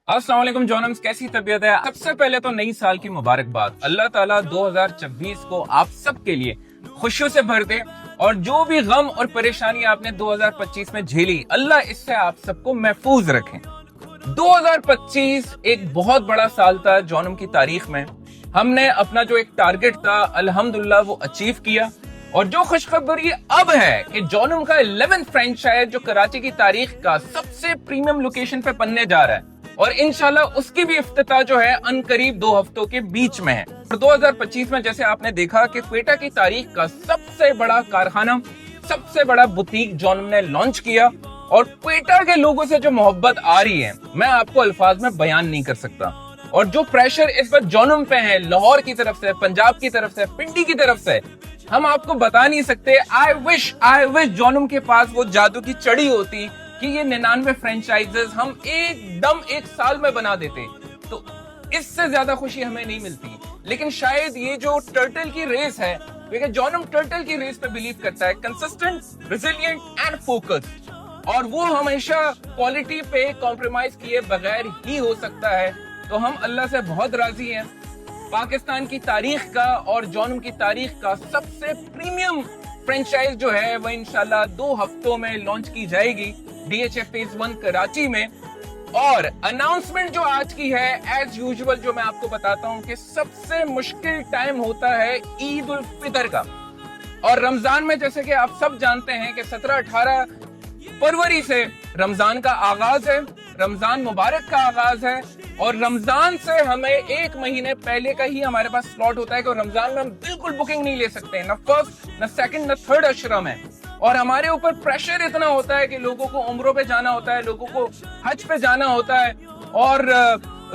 अस्सलाम वालेकुम जॉनम्स, कैसी तबीयत है? सबसे पहले तो नई साल की मुबारकबाद। अल्लाह ताला 2026 को आप सबके लिए खुशियों से भर दे और जो भी गम और परेशानी आपने 2025 में झेली, अल्लाह इससे आप सबको महफूज रखें। 2025 एक बहुत बड़ा साल था जॉनम की तारीख में। हमने अपना जो एक टारगेट था अल्हम्दुलिल्लाह वो अचीव किया। और जो खुशखबरी अब है कि जॉनम का 11th फ्रेंचाइज जो कराची की तारीख का सबसे प्रीमियम लोकेशन पे बनने जा रहा है और इंशाल्लाह उसकी भी इफ्तिताह जो है अनकरीब 2 हफ्तों के बीच में है। और 2025 में जैसे आपने देखा कि क्वेटा की तारीख का सबसे बड़ा कारखाना, सबसे बड़ा बुटीक जॉनम ने लॉन्च किया और क्वेटा के लोगों से जो मोहब्बत आ रही है मैं आपको अल्फाज में बयान नहीं कर सकता। और जो प्रेशर इस वक्त जॉनम पे है, लाहौर की तरफ से, पंजाब की तरफ से, पिंडी की तरफ से, हम आपको बता नहीं सकते। आई विश जॉनम के पास वो जादू की चड़ी होती कि ये 99 फ्रेंचाइजेस हम एकदम एक साल में बना देते, तो इससे ज्यादा खुशी हमें नहीं मिलती। लेकिन शायद ये जो टर्टल की रेस है, क्योंकि जॉनम टर्टल की रेस पे बिलीव करता है, कंसिस्टेंट, रिजिलिएंट एंड फोकस्ड, और वो हमेशा क्वालिटी पे कॉम्प्रोमाइज किए बगैर ही हो सकता है। तो हम अल्लाह से बहुत राजी हैं। पाकिस्तान की तारीख का और जॉनम की तारीख का सबसे प्रीमियम फ्रेंचाइज जो है वो इंशाल्लाह 2 हफ्तों में लॉन्च की जाएगी DHA फेज 1 कराची में। और अनाउंसमेंट जो आज की है, एज यूजुअल जो मैं आपको बताता हूं कि सबसे मुश्किल टाइम होता है ईद उल फितर का। और रमजान में जैसे कि आप सब जानते हैं कि 17-18 फरवरी से रमजान का आगाज है, रमजान मुबारक का आगाज है। और रमजान से हमें 1 महीने पहले का ही हमारे पास स्लॉट होता है कि रमजान में हम बिल्कुल बुकिंग नहीं ले सकते, न फर्स्ट, न सेकंड, न थर्ड अशरा में। और हमारे ऊपर प्रेशर इतना होता है कि लोगों को उम्रों पे जाना होता है, लोगों को हज पे जाना होता है। और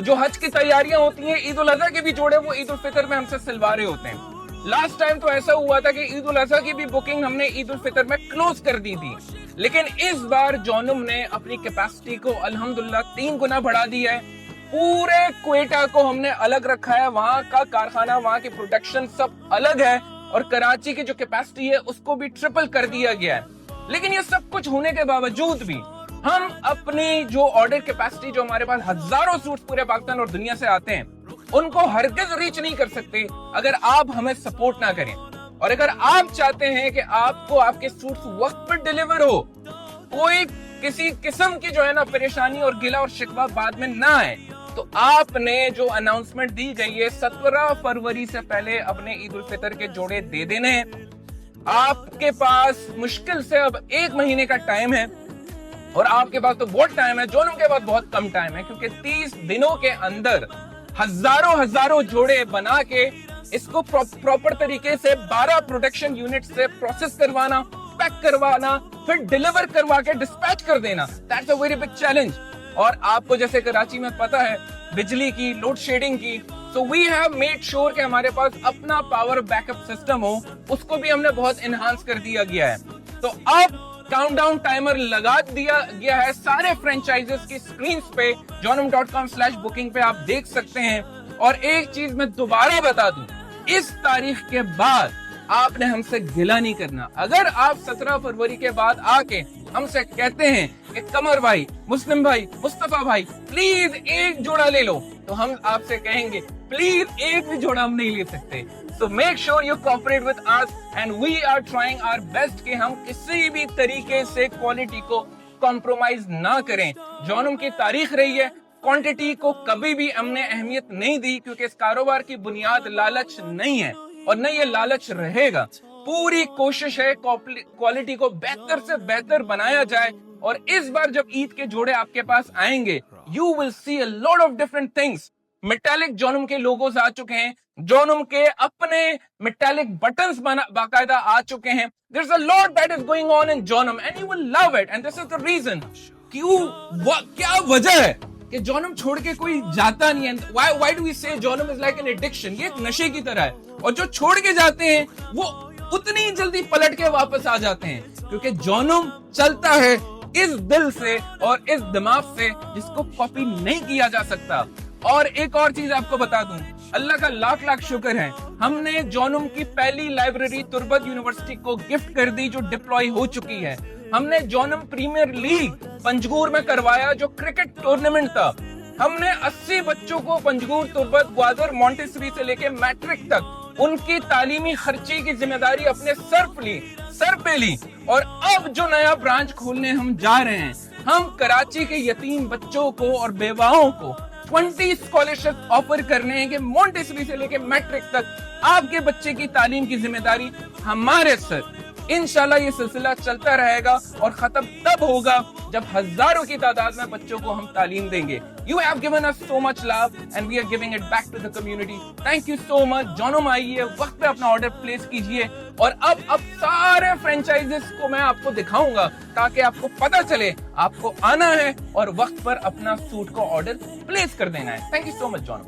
जो हज की तैयारियां होती हैं, ईद उल अजहा के भी जोड़े वो ईद उल फितर में हमसे सिलवारे होते हैं। लास्ट टाइम तो ऐसा हुआ था कि ईद उल अजहा की भी बुकिंग हमने ईद उल फितर में क्लोज कर दी थी। लेकिन इस बार जॉनम ने अपनी कैपेसिटी को अल्हम्दुलिल्लाह 3 गुना बढ़ा दिया है। पूरे क्वेटा को हमने अलग रखा है, वहां का कारखाना, वहां की प्रोडक्शन सब अलग है। और कराची की जो कैपेसिटी है उसको भी ट्रिपल कर दिया गया है। लेकिन ये सब कुछ होने के बावजूद भी हम अपनी जो ऑर्डर कैपेसिटी, जो हमारे पास हजारों सूट्स पूरे पाकिस्तान और दुनिया से आते हैं, उनको हरगिज रीच नहीं कर सकते अगर आप हमें सपोर्ट ना करें। और अगर आप चाहते हैं कि आपको आपके सूट्स वक्त पर डिलीवर हो, कोई किसी किस्म की जो है ना परेशानी और गिला और शिकवा बाद में ना आए, तो आपने जो अनाउंसमेंट दी गई है 17 फरवरी से पहले अपने ईद उल फितर के जोड़े दे देने हैं। आपके पास मुश्किल से अब 1 महीने का टाइम है। और आपके पास तो बहुत टाइम है, जॉनम के पास बहुत कम टाइम है, क्योंकि 30 दिनों के अंदर हजारों जोड़े बना के इसको प्रॉपर तरीके से 12 प्रोडक्शन यूनिट से प्रोसेस करवाना, पैक करवाना, फिर डिलीवर करवा के डिस्पैच कर देना, that's a very big challenge. और आपको जैसे कराची में पता है बिजली की लोड शेडिंग की, so we have made sure कि हमारे पास अपना पावर बैकअप सिस्टम हो, उसको भी हमने बहुत एनहांस कर दिया गया है। तो अब काउंटडाउन टाइमर लगा दिया गया है सारे फ्रेंचाइजेस की स्क्रीन पे, jonam.com/booking पे आप देख सकते हैं। और एक चीज मैं दोबारा बता दूं, इस तारीख के बाद आपने हमसे गिला नहीं करना। अगर आप 17 फरवरी के बाद आके हमसे कहते हैं कि कमर भाई, मुस्लिम भाई, मुस्तफा भाई प्लीज एक जोड़ा ले लो, तो हम आपसे कहेंगे प्लीज एक भी जोड़ा हम नहीं ले सकते। So make sure you cooperate with us and we are trying our best कि हम किसी भी तरीके से क्वालिटी को कॉम्प्रोमाइज ना करें। जॉनम की तारीख रही है, क्वांटिटी को कभी भी हमने अहमियत नहीं दी, क्योंकि इस कारोबार की बुनियाद लालच नहीं है और न ये लालच रहेगा। पूरी कोशिश है क्वालिटी को बेहतर से बेहतर बनाया जाए। और इस बार जब ईद के जोड़े आपके पास आएंगे, you will see a lot of different things. Metallic जॉनम के लोगोस आ चुके हैं, जॉनम के अपने मेटालिक बटन्स बाकायदा आ चुके हैं। There's a lot that is going on in Jonam and you will love it and this is the reason। क्या वजह है कि जॉनम छोड़ के कोई जाता नहीं है। Why do we say Jonam is like an addiction? ये एक नशे की तरह है, और जो छोड़ के जाते हैं वो उतनी जल्दी पलट के वापस आ जाते हैं, क्योंकि जॉनम चलता है इस दिल से और इस दिमाग से जिसको कॉपी नहीं किया जा सकता। और एक और चीज आपको बता दूं, अल्लाह का लाख लाख शुक्र है, हमने जॉनम की पहली लाइब्रेरी तुर्बत यूनिवर्सिटी को गिफ्ट कर दी, जो डिप्लॉय हो चुकी है। हमने जॉनम प्रीमियर लीग पंजगूर में करवाया, जो क्रिकेट टूर्नामेंट था, ہم نے 80 بچوں کو پنجگور، تربت، گوادر، مونٹیسری سے لے کے میٹرک تک ان کی تعلیمی خرچے کی ذمہ داری اپنے سر پہ لی. اور اب جو نیا برانچ کھولنے ہم جا رہے ہیں، ہم کراچی کے یتیم بچوں کو اور بیواؤں کو 20 اسکالرشپ آفر کرنے ہیں کہ مونٹیسری سے لے کے میٹرک تک آپ کے بچے کی تعلیم کی ذمہ داری ہمارے سر. انشاءاللہ یہ سلسلہ چلتا رہے گا اور ختم تب ہوگا جب ہزاروں کی تعداد میں بچوں کو ہم تعلیم دیں گے. You have given us so much love and we are giving it back to the community. Thank you so much. جونم آئیے، وقت پہ اپنا آرڈر پلیس کیجئے. اور اب سارے فرینچائزز کو میں آپ کو دکھاؤں گا تاکہ آپ کو پتا چلے آپ کو آنا ہے اور وقت پر اپنا سوٹ کو آرڈر پلیس کر دینا ہے. Thank you so much جونم.